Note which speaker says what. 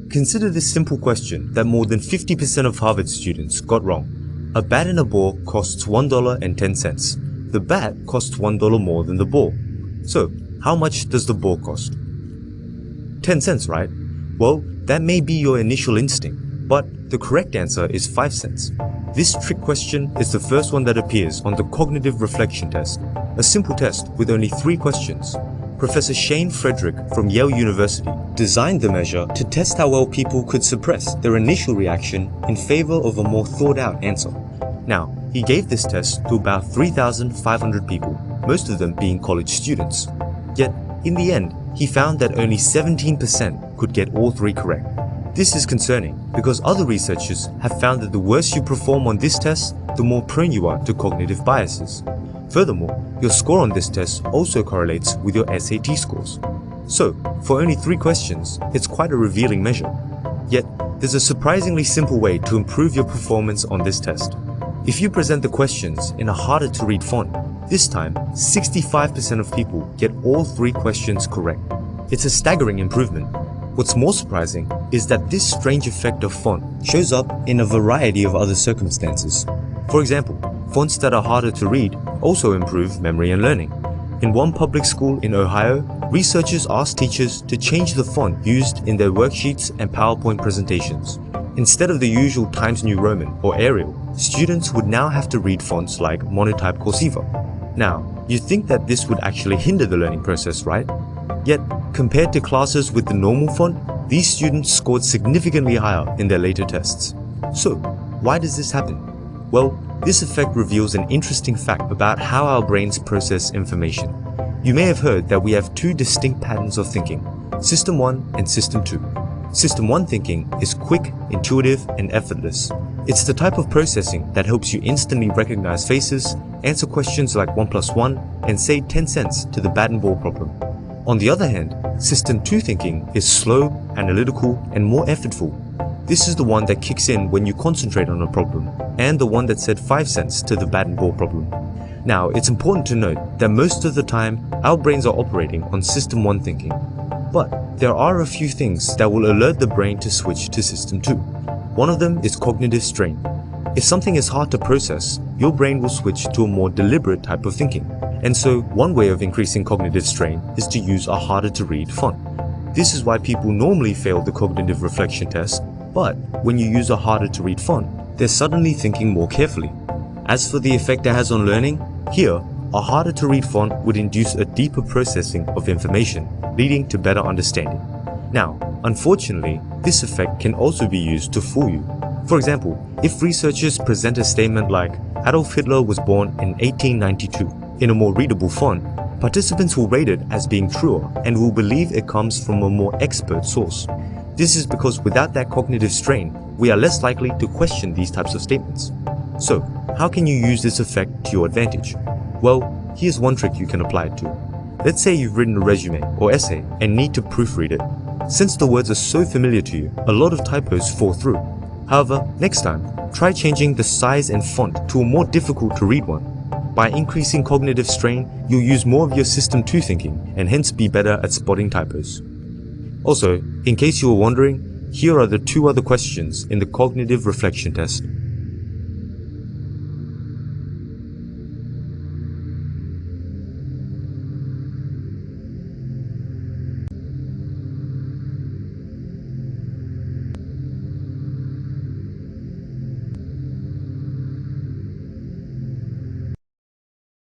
Speaker 1: Consider this simple question that more than 50% of Harvard students got wrong. A bat and a ball costs $1.10. The bat costs $1 more than the ball. So, how much does the ball cost? 10 cents, right? Well, that may be your initial instinct, but the correct answer is 5 cents. This trick question is the first one that appears on the cognitive reflection test, a simple test with only 3 questions. Professor Shane Frederick from Yale University designed the measure to test how well people could suppress their initial reaction in favor of a more thought-out answer. Now, he gave this test to about 3,500 people, most of them being college students. Yet, in the end, he found that only 17% could get all 3 correct. This is concerning because other researchers have found that the worse you perform on this test, the more prone you are to cognitive biases. Furthermore, your score on this test also correlates with your SAT scores. So, for only 3 questions, it's quite a revealing measure. Yet, there's a surprisingly simple way to improve your performance on this test. If you present the questions in a harder to read font, this time 65% of people get all 3 questions correct. It's a staggering improvement. What's more surprising is that this strange effect of font shows up in a variety of other circumstances. For example, fonts that are harder to read also improve memory and learning. In one public school in Ohio, researchers asked teachers to change the font used in their worksheets and PowerPoint presentations. Instead of the usual Times New Roman or Arial, students would now have to read fonts like Monotype Cursiva. Now, you'd think that this would actually hinder the learning process, right? Yet, compared to classes with the normal font, these students scored significantly higher in their later tests. So, why does this happen? Well, this effect reveals an interesting fact about how our brains process information. You may have heard that we have 2 distinct patterns of thinking, System 1 and System 2. System 1 thinking is quick, intuitive, and effortless. It's the type of processing that helps you instantly recognize faces, answer questions like 1 plus 1, and say 10 cents to the bat and ball problem. On the other hand, System 2 thinking is slow, analytical, and more effortful. This is the one that kicks in when you concentrate on a problem, and the one that said 5 cents to the bat and ball problem. Now, it's important to note that most of the time, our brains are operating on System 1 thinking. But there are a few things that will alert the brain to switch to System 2. One of them is cognitive strain. If something is hard to process, your brain will switch to a more deliberate type of thinking. And so, one way of increasing cognitive strain is to use a harder to read font. This is why people normally fail the cognitive reflection test, but when you use a harder to read font, they're suddenly thinking more carefully. As for the effect it has on learning, here, a harder to read font would induce a deeper processing of information, leading to better understanding. Now, unfortunately, this effect can also be used to fool you. For example, if researchers present a statement like, Adolf Hitler was born in 1892, in a more readable font, participants will rate it as being truer and will believe it comes from a more expert source. This is because without that cognitive strain, we are less likely to question these types of statements. So, how can you use this effect to your advantage? Well, here's one trick you can apply it to. Let's say you've written a resume or essay and need to proofread it. Since the words are so familiar to you, a lot of typos fall through. However, next time, try changing the size and font to a more difficult to read one. By increasing cognitive strain, you'll use more of your System 2 thinking and hence be better at spotting typos. Also, in case you were wondering, here are the 2 other questions in the cognitive reflection test.